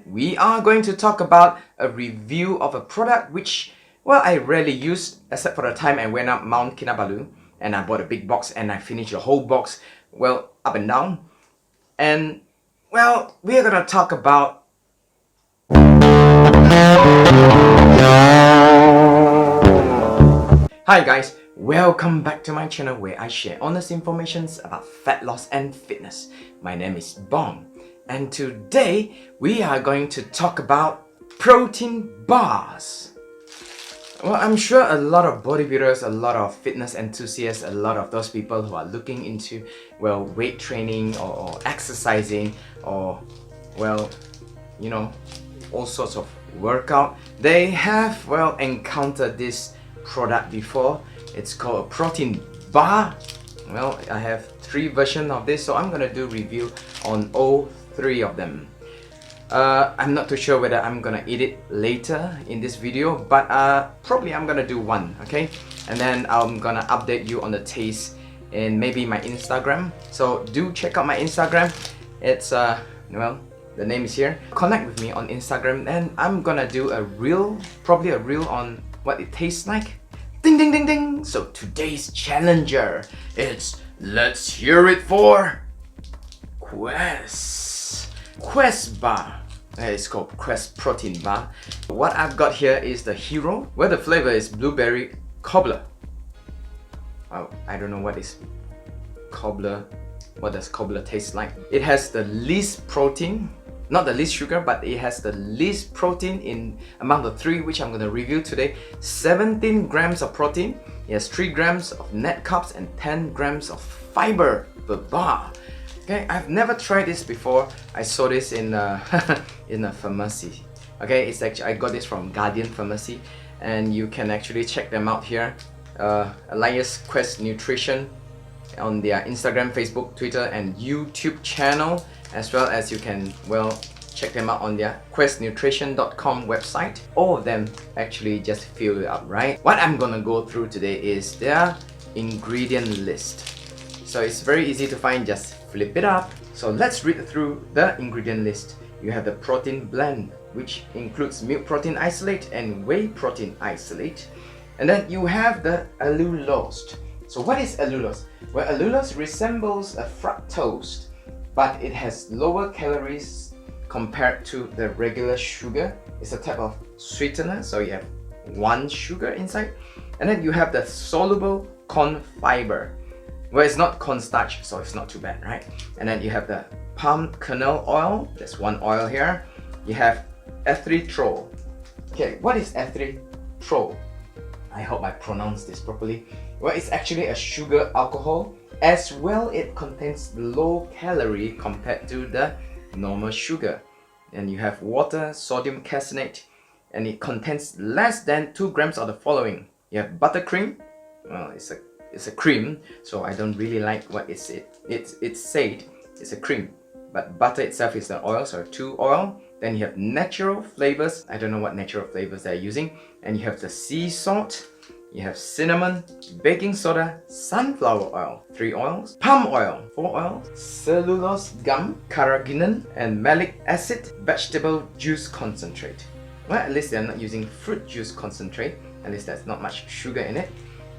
we are going to talk about a review of a product which, well, I rarely use except for the time I went up Mount Kinabalu and I bought a big box and I finished the whole box, well, up and down. And, well, we're gonna talk about Hi guys, welcome back to my channel where I share honest information about fat loss and fitness. My name is Bong, and today we are going to talk about protein bars. Well, I'm sure a lot of bodybuilders, a lot of fitness enthusiasts, a lot of those people who are looking into, well, weight training or exercising or, well, you know, all sorts of workout, they have, well, encountered this product before. It's called a protein bar. Well, I have 3 versions of this, so I'm gonna do review on all 3 of them. I'm not too sure whether I'm gonna eat it later in this video, but probably I'm gonna do one, okay? And then I'm gonna update you on the taste in maybe my Instagram. So do check out my Instagram. It's well, the name is here. Connect with me on Instagram, and I'm gonna do a reel, probably a reel on what it tastes like. Ding ding ding ding! So today's challenger, it's, let's hear it for Quest bar. It's called Quest protein bar. What I've got here is the hero, where the flavor is blueberry cobbler. Oh, I don't know what is cobbler. What does cobbler taste like? It has the least protein, not the least sugar, but it has the least protein in among the 3 which I'm going to review today. 17 grams of protein. It has 3 grams of net carbs and 10 grams of fiber per bar. Okay, I've never tried this before. I saw this in in a pharmacy. Okay, it's actually, I got this from Guardian Pharmacy, and you can actually check them out here. Elias Quest Nutrition on their Instagram, Facebook, Twitter and YouTube channel, as well as you can, well, check them out on their questnutrition.com website. All of them actually just fill it up, right? What I'm gonna go through today is their ingredient list. So it's very easy to find, just flip it up. So let's read through the ingredient list. You have the protein blend, which includes milk protein isolate and whey protein isolate. And then you have the allulose. So what is allulose? Well, allulose resembles a fructose, but it has lower calories compared to the regular sugar. It's a type of sweetener, so you have 1 sugar inside. And then you have the soluble corn fiber. Well, it's not cornstarch, so it's not too bad, right? And then you have the palm kernel oil. There's 1 oil here. You have erythritol. Okay, what is erythritol? I hope I pronounced this properly. Well, it's actually a sugar alcohol. As well, it contains low calorie compared to the normal sugar. And you have water, sodium caseinate, and it contains less than 2 grams of the following. You have buttercream. Well, it's a cream, so I don't really like what it's said. It's a cream, but butter itself is the oil, so 2 oil. Then you have natural flavors. I don't know what natural flavors they're using. And you have the sea salt. You have cinnamon, baking soda, sunflower oil, 3 oils, palm oil, 4 oils, cellulose gum, carrageenan, and malic acid, vegetable juice concentrate. Well, at least they're not using fruit juice concentrate. At least there's not much sugar in it.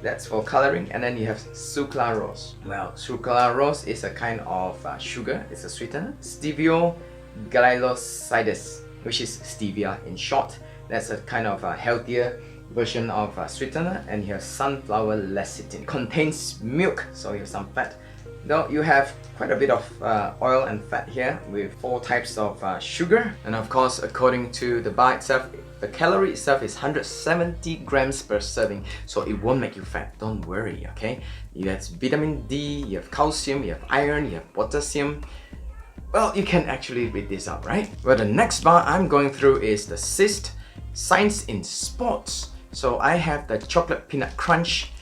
That's for coloring. And then you have sucralose. Well, sucralose is a kind of sugar. It's a sweetener. Stevioglylosides, which is stevia in short. That's a kind of a healthier version of sweetener. And you have sunflower lecithin. Contains milk, so you have some fat. Though you have quite a bit of oil and fat here with 4 types of sugar. And of course, according to the bar itself, the calorie itself is 170 grams per serving, so it won't make you fat, don't worry, okay? You have vitamin D, you have calcium, you have iron, you have potassium. Well, you can actually read this out, right? Well, the next bar I'm going through is the SIS, Science in Sports. So I have the chocolate peanut crunch.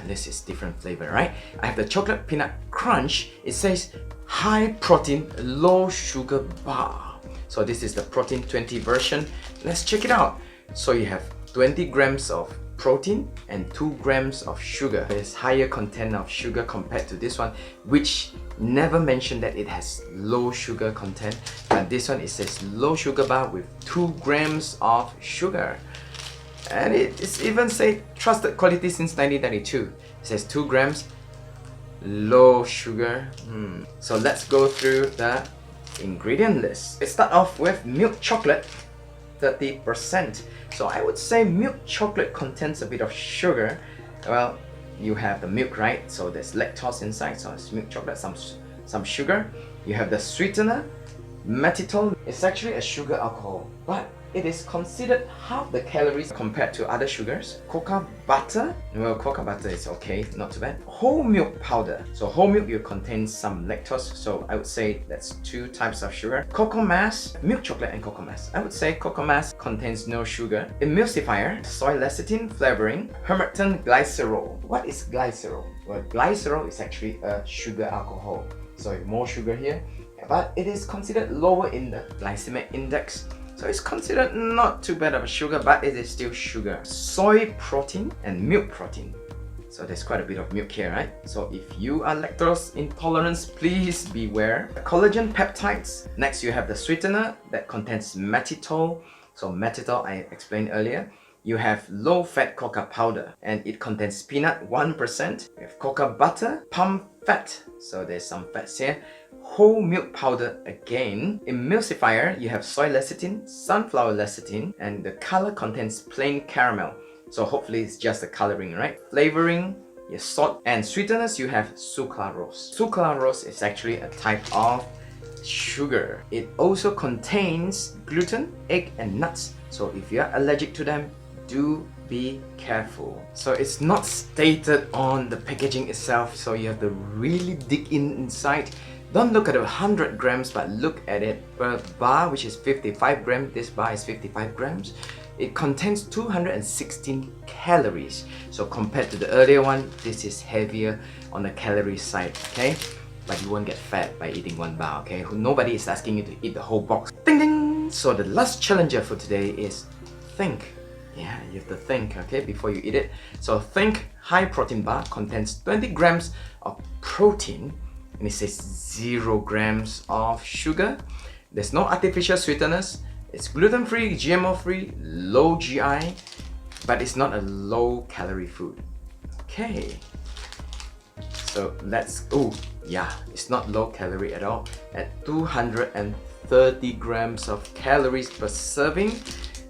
This is different flavor, right? I have the chocolate peanut crunch. It says high protein, low sugar bar. So this is the protein 20 version. Let's check it out. So you have 20 grams of protein and 2 grams of sugar. There's higher content of sugar compared to this one, which never mentioned that it has low sugar content, but this one, it says low sugar bar with 2 grams of sugar. And it's even say trusted quality since 1992. It says 2 grams, low sugar. So let's go through the ingredient list. Let's start off with milk chocolate, 30%. So I would say milk chocolate contains a bit of sugar. Well, you have the milk, right? So there's lactose inside, so it's milk chocolate, some sugar. You have the sweetener, mannitol. It's actually a sugar alcohol, but it is considered half the calories compared to other sugars. Cocoa butter, well, cocoa butter is okay, not too bad. Whole milk powder, so whole milk you contain some lactose, so I would say that's 2 types of sugar. Cocoa mass, milk chocolate and cocoa mass. I would say cocoa mass contains no sugar. Emulsifier, soy lecithin flavoring, Hermatan glycerol. What is glycerol? Well, glycerol is actually a sugar alcohol, so more sugar here, but it is considered lower in the glycemic index. So it's considered not too bad of a sugar, but it is still sugar. Soy protein and milk protein. So there's quite a bit of milk here, right? So if you are lactose intolerant, please beware. Collagen peptides. Next you have the sweetener that contains mannitol. So mannitol I explained earlier. You have low-fat cocoa powder and it contains peanut 1%. You have cocoa butter, palm fat, so there's some fats here. Whole milk powder again. Emulsifier, you have soy lecithin, sunflower lecithin, and the color contains plain caramel. So hopefully it's just the coloring, right? Flavoring, your salt, and sweeteners, you have sucralose. Sucralose is actually a type of sugar. It also contains gluten, egg, and nuts. So if you are allergic to them, do be careful. So it's not stated on the packaging itself, so you have to really dig inside. Don't look at the 100 grams, but look at it per bar, which is 55 grams. This bar is 55 grams. It contains 216 calories. So compared to the earlier one, this is heavier on the calorie side, okay? But you won't get fat by eating 1 bar, okay? Nobody is asking you to eat the whole box. Ding ding! So the last challenger for today is think. Yeah, you have to think, okay, before you eat it. So think high protein bar contains 20 grams of protein, and it says 0 grams of sugar. There's no artificial sweeteners. It's gluten-free, GMO-free, low GI, but it's not a low-calorie food. Okay. So let's, oh yeah, it's not low-calorie at all. At 230 grams of calories per serving.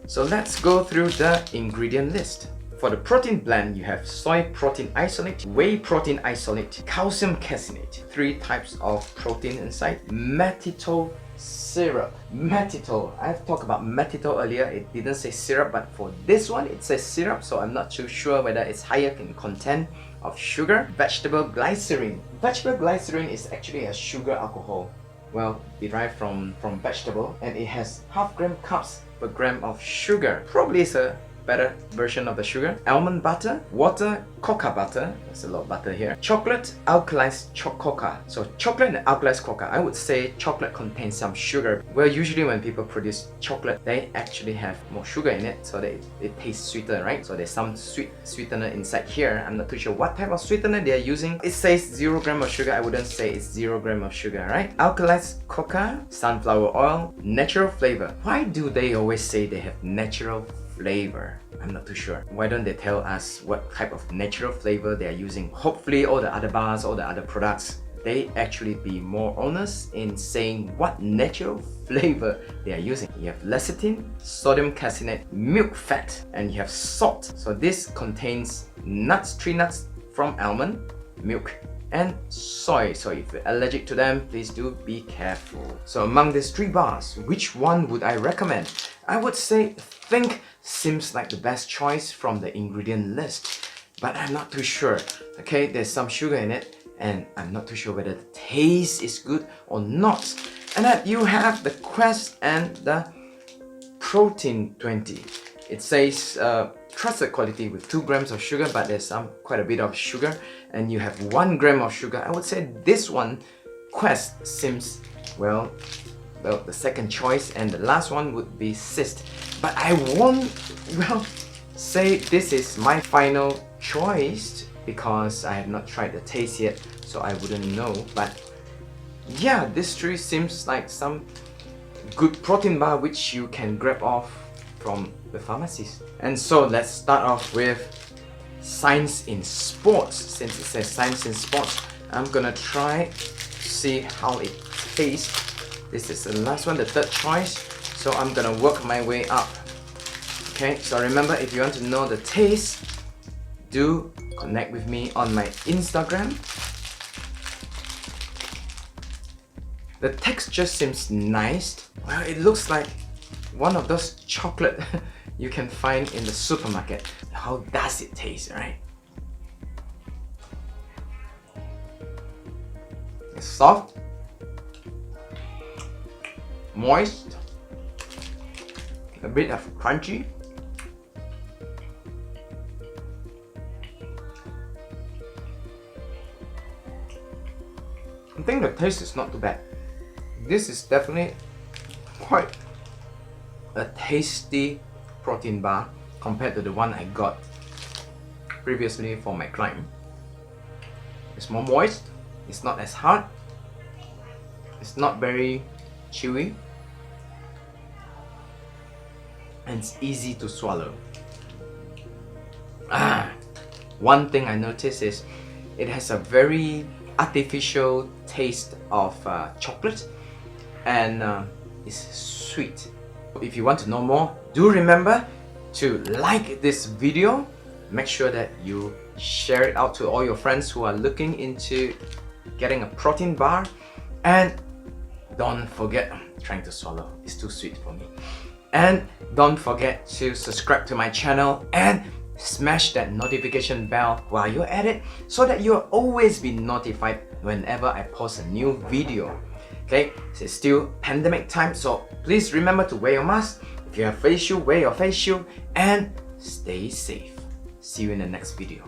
So let's go through the ingredient list. For the protein blend, you have soy protein isolate, whey protein isolate, calcium caseinate, 3 types of protein inside, mannitol syrup. Mannitol, I've talked about mannitol earlier, it didn't say syrup, but for this one it says syrup, so I'm not too sure whether it's higher in content of sugar. Vegetable glycerin. Vegetable glycerin is actually a sugar alcohol, well, derived from vegetable, and it has half gram carbs per gram of sugar. Probably is a better version of the sugar. Almond butter, water, cocoa butter, there's a lot of butter here. Chocolate, alkalized cocoa. So chocolate and alkalized cocoa, I would say chocolate contains some sugar. Well, usually when people produce chocolate, they actually have more sugar in it, so that it tastes sweeter, right? So there's some sweetener inside here. I'm not too sure what type of sweetener they are using. It says 0 gram of sugar. I wouldn't say it's 0 gram of sugar, right? Alkalized cocoa, sunflower oil, natural flavor. Why do they always say they have natural flavor? I'm not too sure. Why don't they tell us what type of natural flavor they are using? Hopefully all the other bars, all the other products, they actually be more honest in saying what natural flavor they are using. You have lecithin, sodium caseinate, milk fat, and you have salt. So this contains nuts, 3 nuts from almond, milk, and soy. So if you're allergic to them, please do be careful. So among these 3 bars, which one would I recommend? I would say think seems like the best choice from the ingredient list, but I'm not too sure. Okay, there's some sugar in it, and I'm not too sure whether the taste is good or not. And then you have the Quest and the Protein 20. It says trusted quality with 2 grams of sugar, but there's quite a bit of sugar, and you have 1 gram of sugar. I would say this one, Quest, seems well, the second choice, and the last one would be SIS. But I won't, well, say this is my final choice because I have not tried the taste yet, so I wouldn't know. But yeah, this tree seems like some good protein bar which you can grab off from the pharmacies. And so let's start off with Science in Sports. Since it says Science in Sports, I'm gonna try to see how it tastes. This is the last one, the third choice, so I'm gonna work my way up. Okay, so remember, if you want to know the taste, do connect with me on my Instagram. The texture seems nice. Well, it looks like one of those chocolate you can find in the supermarket. How does it taste, right? It's soft, moist, a bit of crunchy. I think the taste is not too bad. This is definitely quite a tasty protein bar compared to the one I got previously for my climb. It's more moist, it's not as hard, it's not very chewy, and it's easy to swallow. One thing I noticed is it has a very artificial taste of chocolate, and it's sweet. If you want to know more, do remember to like this video. Make sure that you share it out to all your friends who are looking into getting a protein bar, and don't forget, I'm trying to swallow, it's too sweet for me. And don't forget to subscribe to my channel and smash that notification bell while you're at it, so that you'll always be notified whenever I post a new video. Okay, it's still pandemic time, so please remember to wear your mask. If you have face shield, wear your face shield, and stay safe. See you in the next video.